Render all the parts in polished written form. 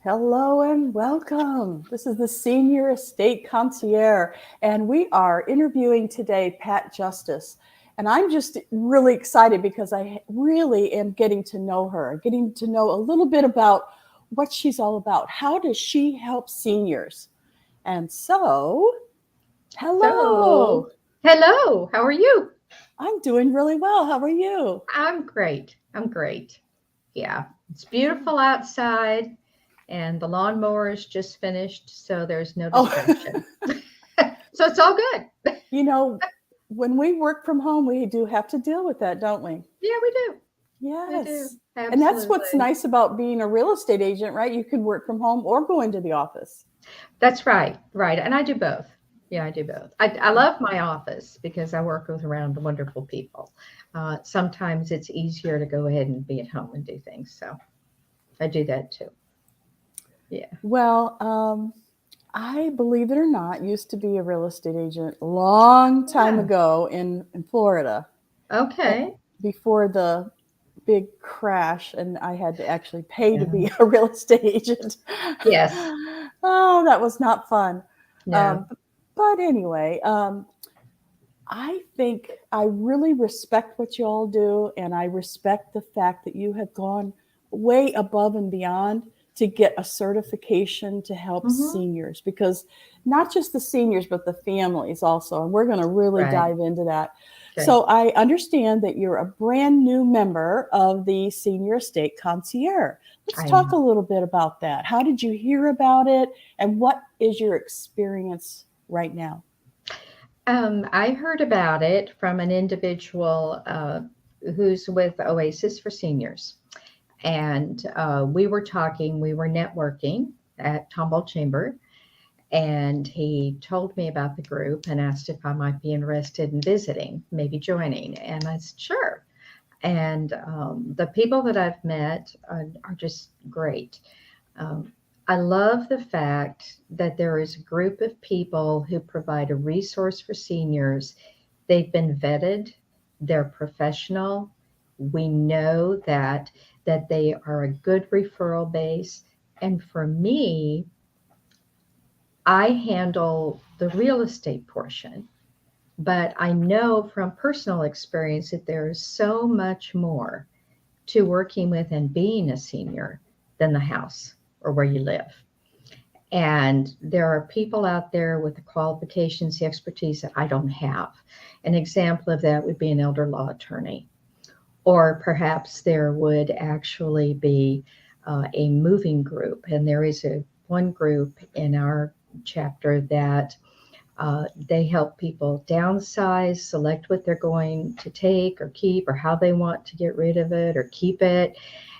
Hello and welcome. This is the Senior Estate Concierge, and we are interviewing today pattjustice. And I'm just really excited because I really am getting to know her, getting to know a little bit about what she's all about. How does she help seniors? And so, hello. So, hello, how are you? I'm doing really well. How are you? I'm great. I'm great. Yeah, it's beautiful outside, and the lawnmower is just finished, so there's no Oh, distraction. So it's all good. you know, when we work from home, we do have to deal with that, don't we? Yeah, we do. We do. Yes. And that's what's Absolutely. nice about being a real estate agent, right? You can work from home or go into the office. That's right. Right. And I do both. Yeah, I do both. I love my office because I work with around wonderful people. Sometimes it's easier to go ahead and be at home and do things. So I do that too. Yeah. Well, I, believe it or not, used to be a real estate agent a long time Yeah. ago in Florida eh, Okay. before the big crash, and I had to actually pay to Yeah. be a real estate agent. Yes. Oh, that was not fun. No. Um, but anyway, I think I really respect what you all do, and I respect the fact that you have gone way above and beyond to get a certification to help Hmm. seniors, because not just the seniors, but the families also. And we're going to really Right. dive into that. Okay. So I understand that you're a brand new member of the Senior Estate Concierge. Let's I talk a am. little bit about that. How did you hear about it, and what is your experience right now? I heard about it from an individual who's with Oasis for Seniors. And we were talking, we were networking at Tomball Chamber. And he told me about the group and asked if I might be interested in visiting, maybe joining. And I said, sure. And the people that I've met are just great. Um, I love the fact that there is a group of people who provide a resource for seniors. They've been vetted, they're professional. We know that they are a good referral base. And for me, I handle the real estate portion, but I know from personal experience that there is so much more to working with and being a senior than the house or where you live. And there are people out there with the qualifications, the expertise that I don't have. An example of that would be an elder law attorney, or perhaps there would actually be a moving group. And there is a one group in our chapter that they help people downsize, select what they're going to take or keep, or how they want to get rid of it or keep it,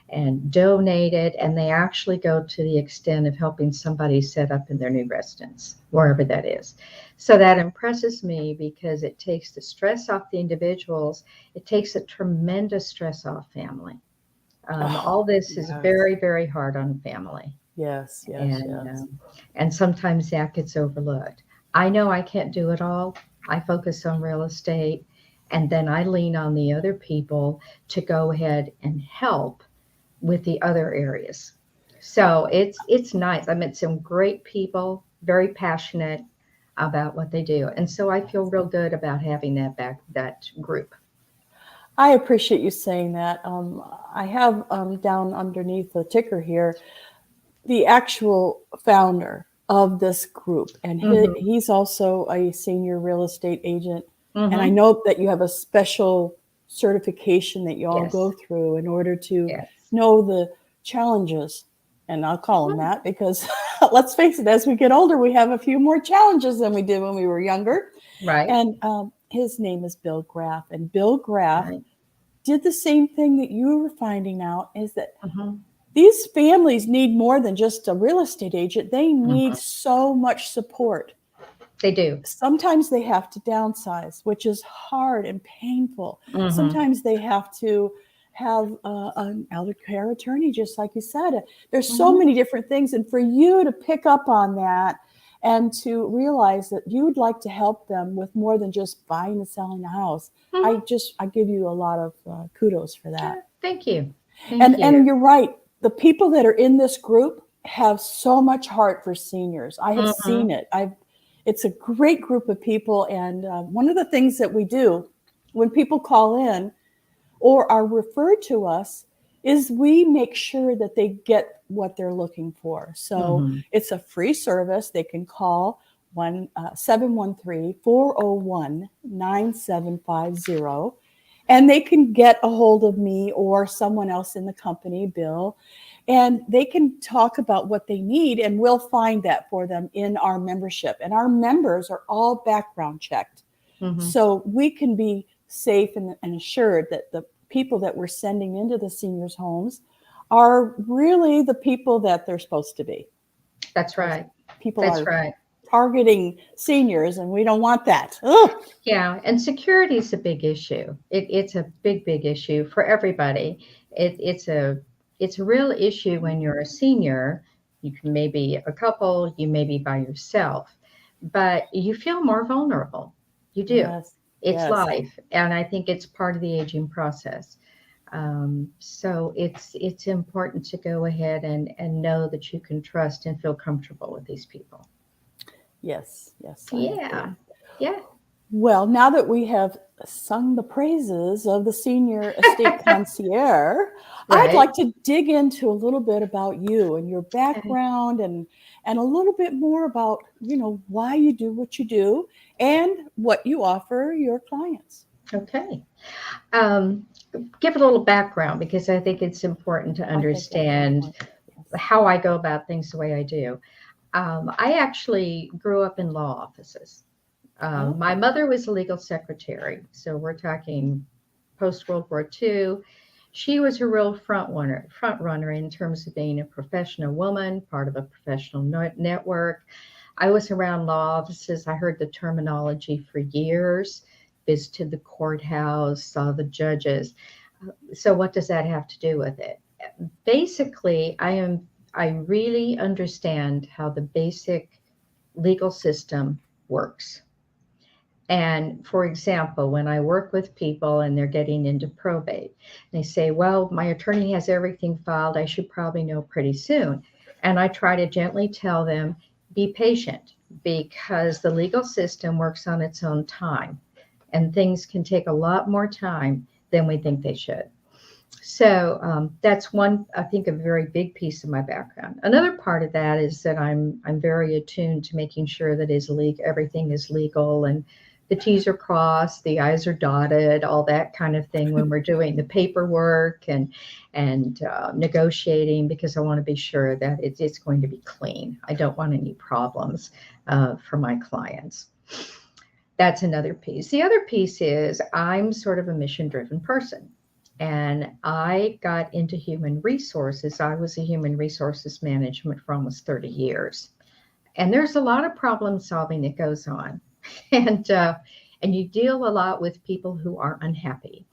and donate it. And they actually go to the extent of helping somebody set up in their new residence, wherever that is. So that impresses me because it takes the stress off the individuals. It takes a tremendous stress off family. Oh, All this is yes. very, very hard on family, Yes, yes, and yes. sometimes that gets overlooked. I know I can't do it all. I focus on real estate, and then I lean on the other people to go ahead and help with the other areas. So it's nice. I met some great people, very passionate about what they do, and so I feel real good about having that group. I appreciate you saying that. I have down underneath the ticker here the actual founder of this group, and Mm-hmm. he's also a senior real estate agent. And I Mm-hmm. know that you have a special certification that you all Yes. go through in order to Yes. know the challenges. And I'll call them Mhm. that because let's face it, as we get older, we have a few more challenges than we did when we were younger. Right. And his name is Bill Graff. And Bill Graff Right. did the same thing that you were finding out, is that Mm-hmm. these families need more than just a real estate agent. They need Mm-hmm. so much support. They do. Sometimes they have to downsize, which is hard and painful. Mm-hmm. Sometimes they have to have an elder care attorney, just like you said. There's so Mm-hmm. many different things. And for you to pick up on that and to realize that you would like to help them with more than just buying and selling a house, Mm-hmm. I give you a lot of kudos for that. Thank you. Thank And you. you're right. The people that are in this group, have so much heart for seniors. I have seen it. It's a great group of people. And one of the things that we do when people call in or are referred to us is we make sure that they get what they're looking for. So it's a free service. They can call 713-401-9750. And they can get a hold of me or someone else in the company, Bill, and they can talk about what they need, and we'll find that for them in our membership. And our members are all background checked. So we can be safe and assured that the people that we're sending into the seniors' homes are really the people that they're supposed to be. That's right. People are targeting seniors, and we don't want that. Ugh. Yeah, and security is a big issue. It's a big issue for everybody. It's a real issue when you're a senior. You can maybe a couple, you may be by yourself, but you feel more vulnerable. You do. Yes. It's life, and I think it's part of the aging process. So it's important to go ahead and know that you can trust and feel comfortable with these people. Yes. Yeah. Well, now that we have sung the praises of the Senior Estate Concierge, I'd like to dig into a little bit about you and your background and a little bit more about, why you do what you do and what you offer your clients. Okay. Give a little background because I think it's important to understand how I go about things the way I do. I actually grew up in law offices. My mother was a legal secretary, so we're talking post-World War II. She was a real front runner in terms of being a professional woman, part of a professional network. I was around law offices. I heard the terminology for years, visited the courthouse, saw the judges. So what does that have to do with it? Basically, I really understand how the basic legal system works. And for example, when I work with people and they're getting into probate, they say, well, my attorney has everything filed. I should probably know pretty soon. And I try to gently tell them, be patient, because the legal system works on its own time. And things can take a lot more time than we think they should. So that's one, I think, a very big piece of my background. Another part of that is that I'm very attuned to making sure that everything is legal and the T's are crossed, the I's are dotted, all that kind of thing when we're doing the paperwork and negotiating, because I want to be sure that it's going to be clean. I don't want any problems for my clients. That's another piece. The other piece is I'm sort of a mission-driven person. And I got into human resources. I was a human resources management for almost 30 years. And there's a lot of problem solving that goes on. And you deal a lot with people who are unhappy.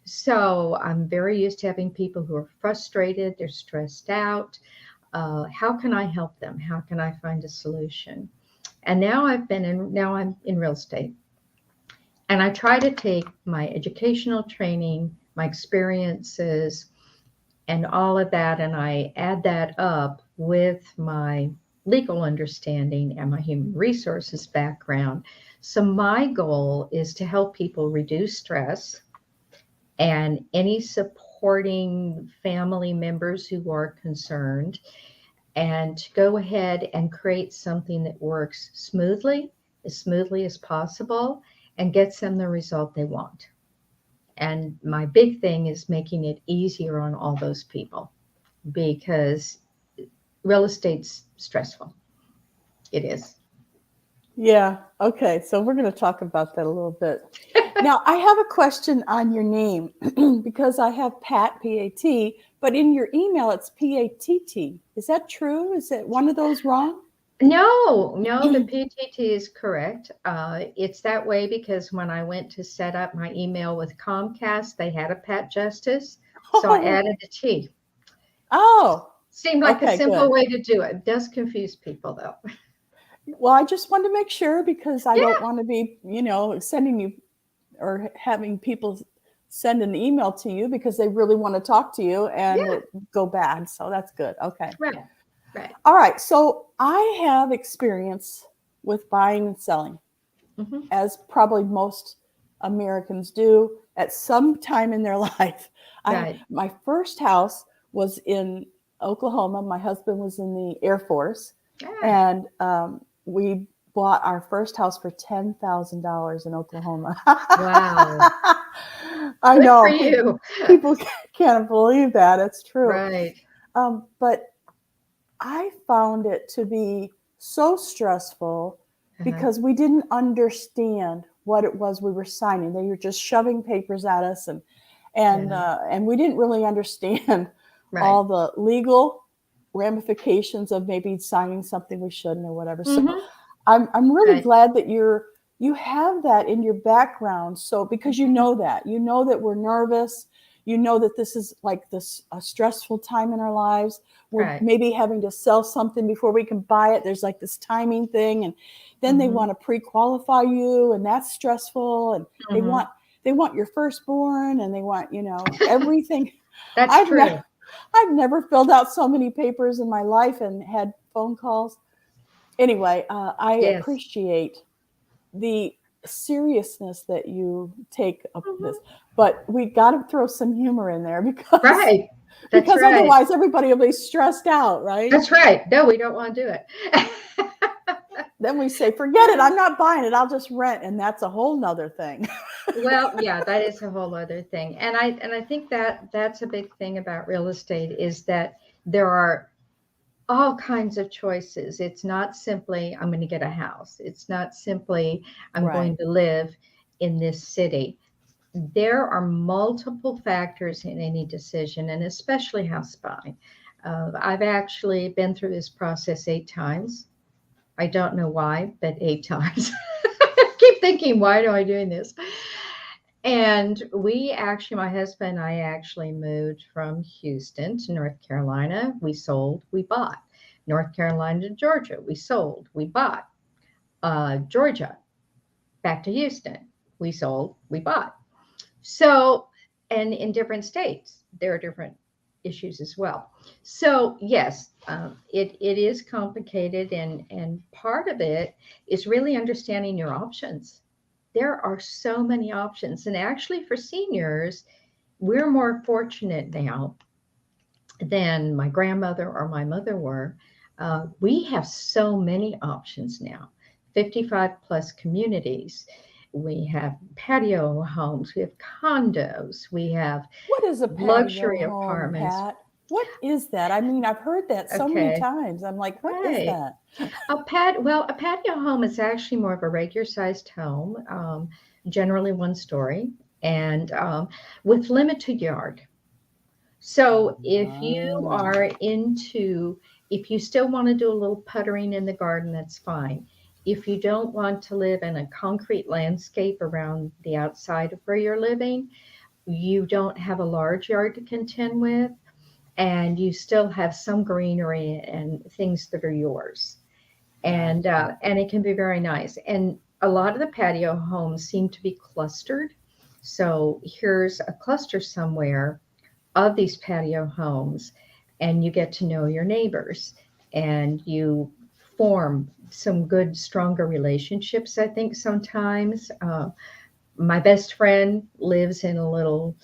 So I'm very used to having people who are frustrated, they're stressed out. How can I help them? How can I find a solution? And now I'm in real estate. And I try to take my educational training, my experiences, and all of that, and I add that up with my legal understanding and my human resources background. So my goal is to help people reduce stress and any supporting family members who are concerned, and to go ahead and create something that works smoothly as possible, and gets them the result they want. And my big thing is making it easier on all those people, because real estate's stressful. It is. Yeah. Okay. So we're going to talk about that a little bit. Now, I have a question on your name because I have Pat, P-A-T, but in your email, it's P-A-T-T. Is that true? Is it one of those wrong? No, the PTT is correct. It's that way because when I went to set up my email with Comcast, they had a pattjustice, so I added a T. Oh. Seemed like a simple way to do it. It does confuse people, though. Well, I just wanted to make sure because I don't want to be, sending you or having people send an email to you because they really want to talk to you and it go bad. So that's good. Okay. Right. Right. All right. So I have experience with buying and selling, as probably most Americans do at some time in their life. Right. My first house was in Oklahoma. My husband was in the Air Force, and we bought our first house for $10,000 in Oklahoma. Wow. I Good know. for you. People can't believe that. It's true. Right. But I found it to be so stressful because we didn't understand what it was we were signing. They were just shoving papers at us, and we didn't really understand all the legal ramifications of maybe signing something we shouldn't or whatever. So I'm really glad that you have that in your background. So because you know that we're nervous, you know that this is like a stressful time in our lives. We're maybe having to sell something before we can buy it. There's like this timing thing, and then they want to pre-qualify you, and that's stressful. And they want your firstborn, and they want everything. That's true. I've never filled out so many papers in my life and had phone calls. Anyway, I appreciate the seriousness that you take of this, but we got to throw some humor in there because otherwise everybody will be stressed out, right? That's right. No, we don't want to do it. Then we say, forget it. I'm not buying it. I'll just rent. And that's a whole nother thing. Well, yeah, that is a whole other thing. And I think that's a big thing about real estate is that there are all kinds of choices. It's not simply, I'm going to get a house. It's not simply, I'm going to live in this city. There are multiple factors in any decision, and especially house buying. I've actually been through this process 8 times. I don't know why, but 8 times. I keep thinking, why am I doing this? And my husband and I actually moved from Houston to North Carolina. We sold, we bought. North Carolina to Georgia, we sold, we bought. Georgia, back to Houston, we sold, we bought. So, and in different states, there are different issues as well. So yes, it is complicated, and part of it is really understanding your options. There are so many options, and actually for seniors, we're more fortunate now than my grandmother or my mother were. We have so many options now, 55 plus communities. We have patio homes, we have condos, we have what is a luxury home, apartments. Pat? What is that? I mean, I've heard that so many times. I'm like, what is that? A patio home is actually more of a regular sized home, generally 1 story, and with limited yard. So if you are if you still want to do a little puttering in the garden, that's fine. If you don't want to live in a concrete landscape around the outside of where you're living, you don't have a large yard to contend with, and you still have some greenery and things that are yours. And it can be very nice. And a lot of the patio homes seem to be clustered. So here's a cluster somewhere of these patio homes, and you get to know your neighbors, and you form some good, stronger relationships, I think, sometimes. My best friend lives in a little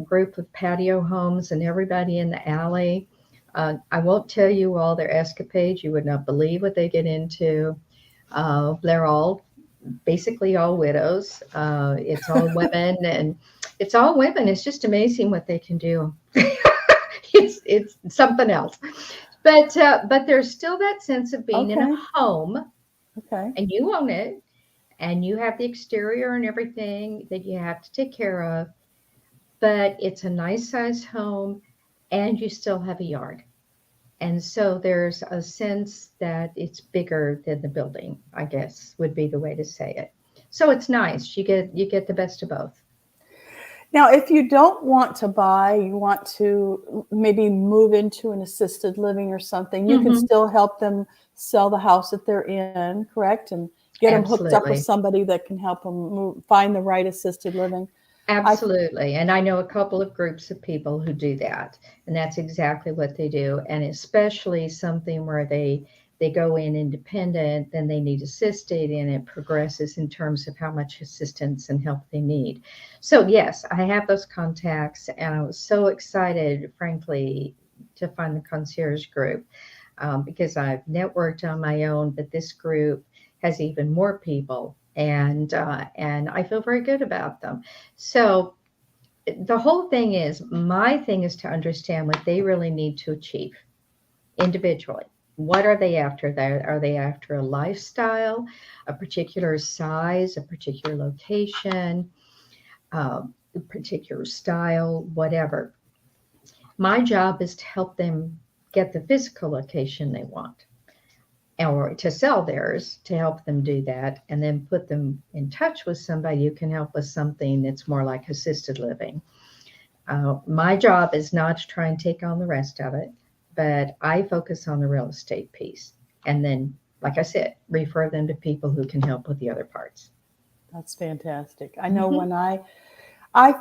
group of patio homes, and everybody in the alley. I won't tell you all their escapades. You would not believe what they get into. They're all basically all widows. It's all women, and it's all women. It's just amazing what they can do. It's something else. But there's still that sense of being in a home, and you own it, and you have the exterior and everything that you have to take care of. But it's a nice size home, and you still have a yard. And so there's a sense that it's bigger than the building, I guess would be the way to say it. So it's nice. You get the best of both. Now, if you don't want to buy, you want to maybe move into an assisted living or something, you can still help them sell the house that they're in, correct? And get them hooked up with somebody that can help them find the right assisted living. Absolutely. And I know a couple of groups of people who do that. And that's exactly what they do. And especially something where they go in independent, then they need assisted, and it progresses in terms of how much assistance and help they need. So yes, I have those contacts, and I was so excited, frankly, to find the concierge group, because I've networked on my own, but this group has even more people, and I feel very good about them. So the whole thing is, my thing is to understand what they really need to achieve individually. What are they after? Are they after a lifestyle, a particular size, a particular location, a particular style, whatever? My job is to help them get the physical location they want, or to sell theirs, to help them do that, and then put them in touch with somebody who can help with something that's more like assisted living. My job is not to try and take on the rest of it, but I focus on the real estate piece. And then, like I said, refer them to people who can help with the other parts. That's fantastic. I know Mhm. when I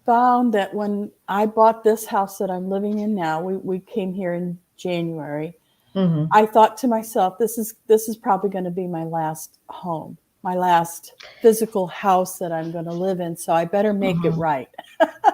found that when I bought this house that I'm living in now, we came here in January. Mhm. I thought to myself, this is probably going to be my last home, my last physical house that I'm going to live in. So I better make it Mhm. right.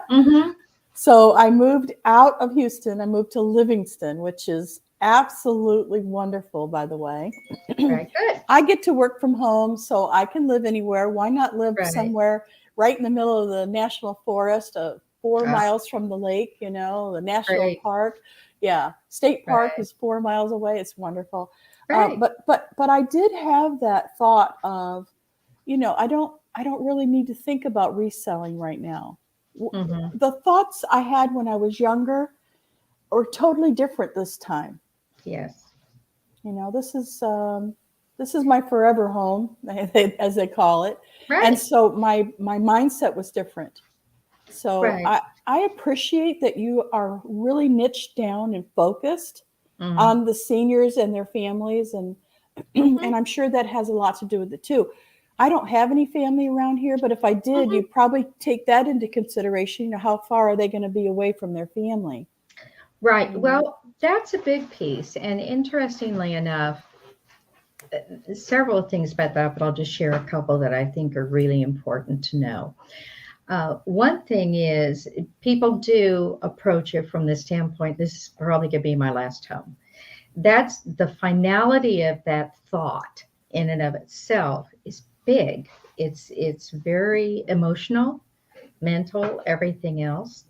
Mhm. So I moved out of Houston. I moved to Livingston, which is absolutely wonderful, by the way. Very good. I get to work from home, so I can live anywhere. Why not live Right. somewhere right in the middle of the national forest, 4 miles from the lake, the national Great. park? Yeah, state park Right. is 4 miles away. It's wonderful. Right. But I did have that thought of, I don't really need to think about reselling right now. Mhm. The thoughts I had when I was younger are totally different this time. Yes. This is my forever home, as they call it, and Right. so my mindset was different. So Right. I appreciate that you are really niched down and focused Mhm. on the seniors and their families, and Mhm. and I'm sure that has a lot to do with it too. I don't have any family around here, but if I did, Mhm. you'd probably take that into consideration. How far are they going to be away from their family? Right. You know. Well, that's a big piece. And interestingly enough, several things about that, but I'll just share a couple that I think are really important to know. One thing is, people do approach it from the standpoint, this is probably going to be my last home. That's the finality of that thought in and of itself is big. It's very emotional, mental, everything else.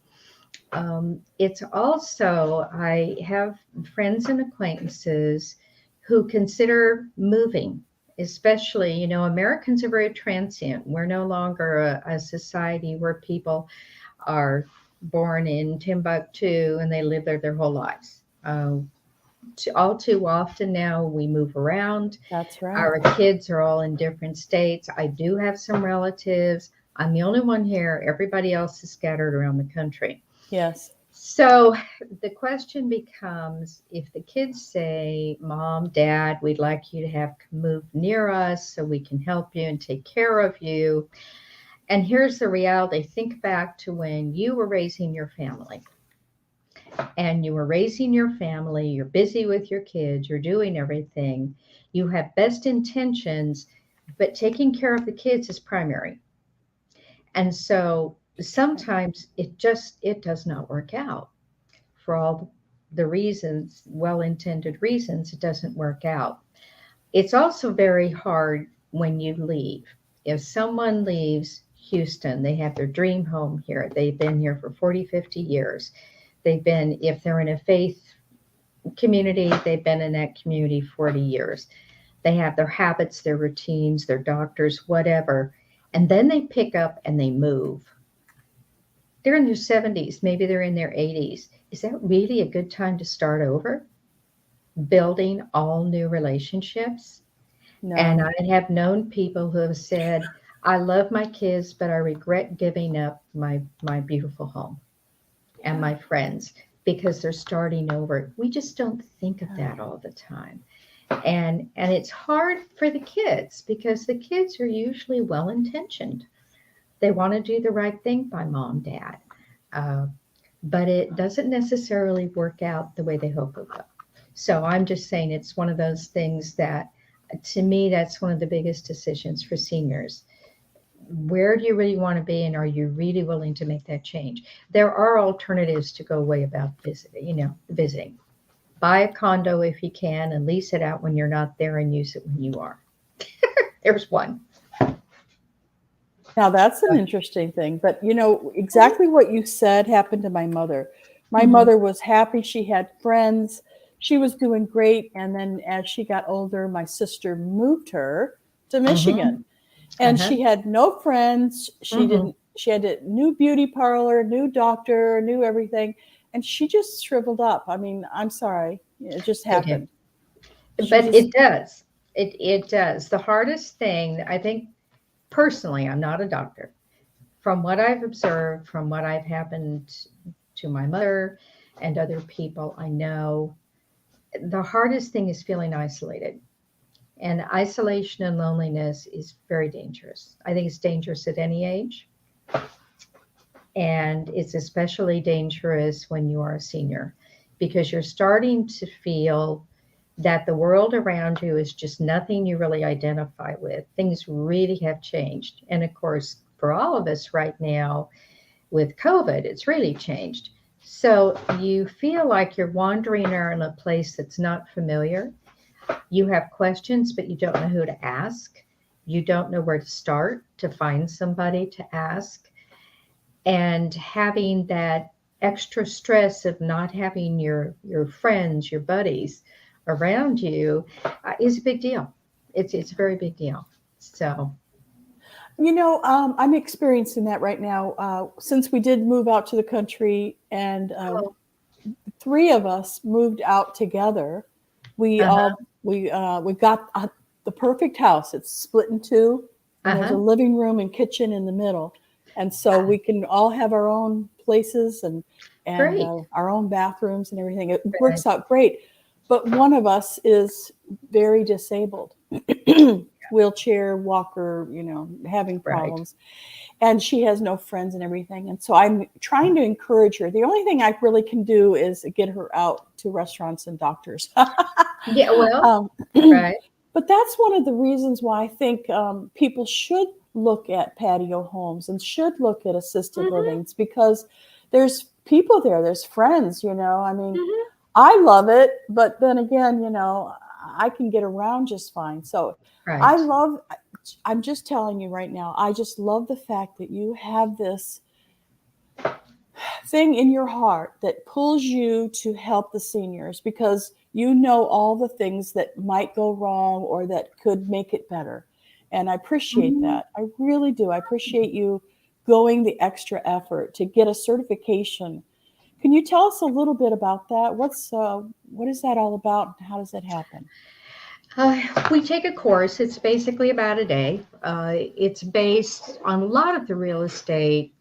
It's also, I have friends and acquaintances who consider moving, especially, Americans are very transient. We're no longer a society where people are born in Timbuktu and they live there their whole lives. All too often now we move around. That's right. Our kids are all in different states. I do have some relatives. I'm the only one here. Everybody else is scattered around the country. Yes. So the question becomes, if the kids say, Mom, Dad, we'd like you to have move near us so we can help you and take care of you. And here's the reality. Think back to when you were raising your family, and you were raising your family, you're busy with your kids, you're doing everything, you have best intentions, but taking care of the kids is primary. And so sometimes it does not work out for all the reasons, well-intended reasons. It doesn't work out. It's also very hard when you leave. If someone leaves Houston, they have their dream home here, they've been here for 40, 50 years. If they're in a faith community, they've been in that community 40 years. They have their habits, their routines, their doctors, whatever. And then they pick up and they move. They're in their 70s, maybe they're in their 80s. Is that really a good time to start over? Building all new relationships? And No. I have known people who have said, I love my kids, but I regret giving up my beautiful home and Yeah. my friends because they're starting over. We just don't think of Yeah. that all the time. And it's hard for the kids because the kids are usually well intentioned. They want to do the right thing by mom, dad. Uh, but it doesn't necessarily work out the way they hope it will. So I'm just saying it's one of those things that, to me, that's one of the biggest decisions for seniors. Where do you really want to be, and are you really willing to make that change? There are alternatives to go away about visiting. Buy a condo if you can and lease it out when you're not there and use it when you are. There's one. Now that's an interesting thing, but exactly what you said happened to my mother. My mother was happy. She had friends. She was doing great. And then as she got older, my sister moved her to Michigan, and she had no friends. She had a new beauty parlor, new doctor, new everything. And she just shriveled up. I mean, I'm sorry. It just happened. It does. It does. The hardest thing, I think, personally, I'm not a doctor. From what I've observed, from what I've happened to my mother and other people I know, the hardest thing is feeling isolated. And isolation and loneliness is very dangerous. I think it's dangerous at any age. And it's especially dangerous when you are a senior, because you're starting to feel that the world around you is just nothing you really identify with. Things really have changed. And of course, for all of us right now with COVID, it's really changed. So you feel like you're wandering around in a place that's not familiar. You have questions, but you don't know who to ask. You don't know where to start to find somebody to ask. And having that extra stress of not having your friends, your buddies around you is a big deal. It's a very big deal. So, I'm experiencing that right now. Since we did move out to the country, and 3 of us moved out together, we got the perfect house. It's split in 2, and there's a living room and kitchen in the middle. And so we can all have our own places and our own bathrooms and everything. It works out great. But one of us is very disabled, wheelchair, walker, having problems. And she has no friends and everything. And so I'm trying to encourage her. The only thing I really can do is get her out to restaurants and doctors. Yeah, well, right. But that's one of the reasons why I think people should look at patio homes and should look at assisted livings, because there's people there, there's friends, I mean, I love it, but then again, I can get around just fine. So I'm just telling you right now, I just love the fact that you have this thing in your heart that pulls you to help the seniors, because all the things that might go wrong or that could make it better. And I appreciate that. I really do. I appreciate you going the extra effort to get a certification. Can you tell us a little bit about that? What is that all about? And how does that happen? We take a course. It's basically about a day. It's based on a lot of the real estate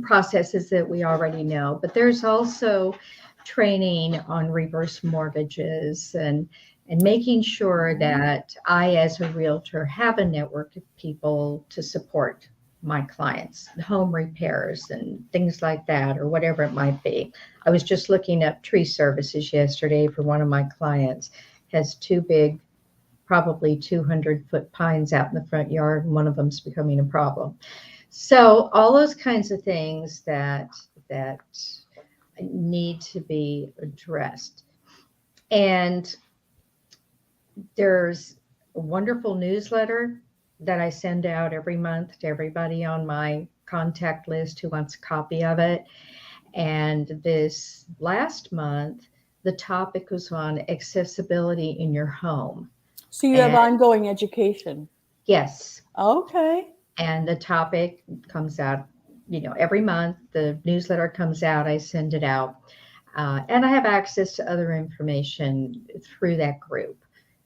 processes that we already know, but there's also training on reverse mortgages and making sure that I, as a realtor, have a network of people to support my clients, home repairs and things like that, or whatever it might be. I was just looking up tree services yesterday for one of my clients. Has 2 big, probably 200-foot pines out in the front yard, and one of them's becoming a problem. So all those kinds of things that need to be addressed. And there's a wonderful newsletter that I send out every month to everybody on my contact list who wants a copy of it. And this last month, the topic was on accessibility in your home. So you have ongoing education? Yes. Okay. And the topic comes out, every month. The newsletter comes out, I send it out. And I have access to other information through that group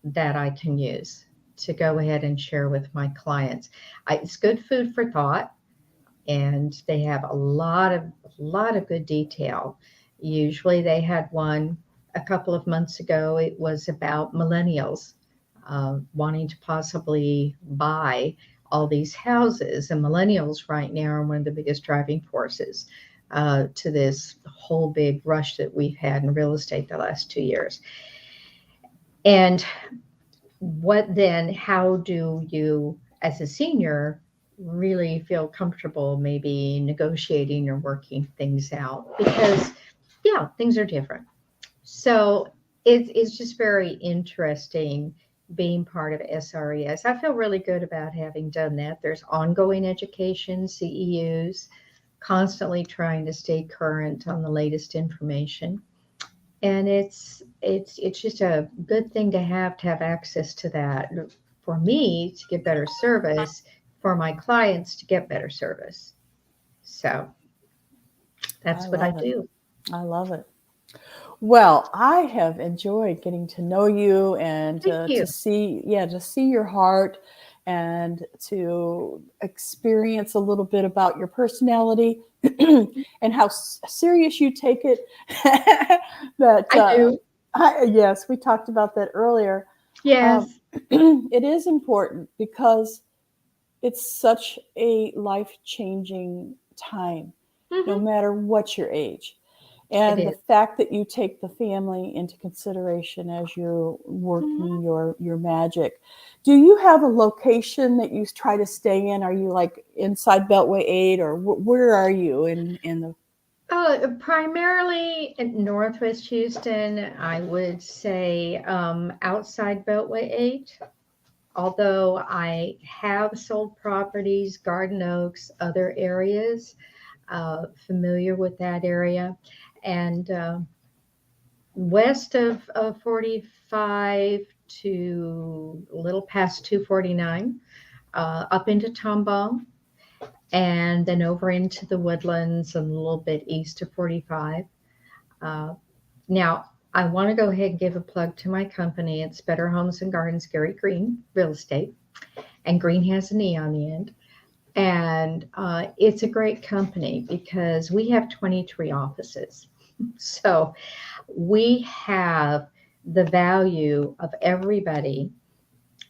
that I can use to go ahead and share with my clients. It's good food for thought, and they have a lot of good detail. Usually they had one a couple of months ago. It was about millennials wanting to possibly buy all these houses, and millennials right now are one of the biggest driving forces to this whole big rush that we've had in real estate the last 2 years. And how do you, as a senior, really feel comfortable maybe negotiating or working things out? Because, yeah, things are different. So it's just very interesting being part of SRES. I feel really good about having done that. There's ongoing education, CEUs, constantly trying to stay current on the latest information. And it's just a good thing to have access to that, for me to get better service, for my clients to get better service. So that's what I do. I love it. Well, I have enjoyed getting to know you and to see your heart and to experience a little bit about your personality and how serious you take it. That I do. Yes, we talked about that earlier. Yes. It is important because it's such a life-changing time, no matter what your age. And the fact that you take the family into consideration as you're working your magic. Do you have a location that you try to stay in? Are you like inside Beltway 8, or where are you in the? Primarily in Northwest Houston, I would say outside Beltway 8. Although I have sold properties, Garden Oaks, other areas, familiar with that area. And west of 45 to a little past 249, up into Tomball, and then over into the Woodlands and a little bit east of 45. Now, I want to go ahead and give a plug to my company. It's Better Homes and Gardens, Gary Green Real Estate. And Green has an E on the end. And it's a great company because we have 23 offices. So we have the value of everybody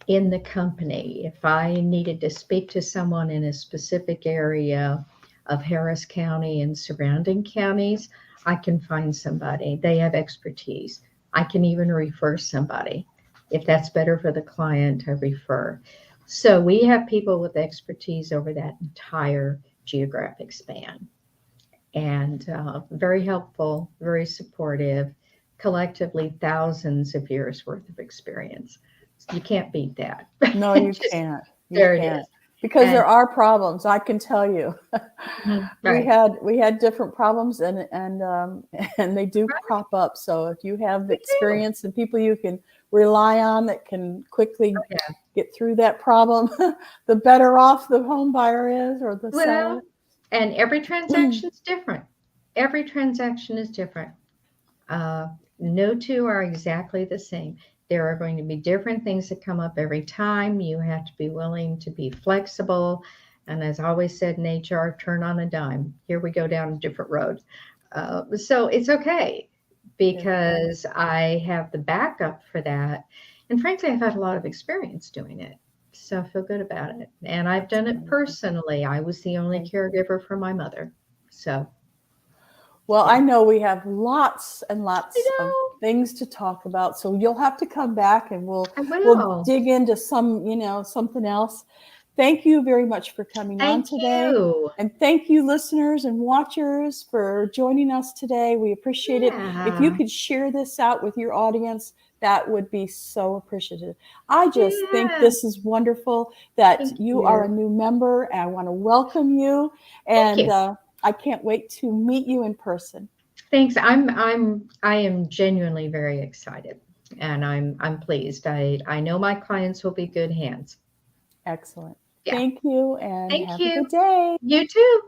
in the company. If I needed to speak to someone in a specific area of Harris County and surrounding counties, I can find somebody. They have expertise. I can even refer somebody. If that's better for the client, I refer. So we have people with expertise over that entire geographic span. And very helpful, very supportive, collectively thousands of years worth of experience. You can't beat that. No, you can't. There it is. Because there are problems, I can tell you. Right. We had different problems, and they do crop up. So if you have the experience and people you can rely on that can quickly get through that problem, the better off the home buyer is, or the seller. And every transaction is different. Every transaction is different. No two are exactly the same. There are going to be different things that come up every time. You have to be willing to be flexible. And as I always said in HR, turn on a dime. Here we go down a different road. So it's okay because I have the backup for that. And frankly, I've had a lot of experience doing it. So I feel good about it. And I've done it personally. I was the only caregiver for my mother. So. Well, I know we have lots and lots of things to talk about. So you'll have to come back and we'll dig into something else. Thank you very much for coming on today. And thank you, listeners and watchers, for joining us today. We appreciate it. If you could share this out with your audience, that would be so appreciative. I just think this is wonderful that you are a new member, and I want to welcome you. And I can't wait to meet you in person. Thanks. I am genuinely very excited, and I'm pleased. I know my clients will be good hands. Excellent. Thank you, and have a good day. You too.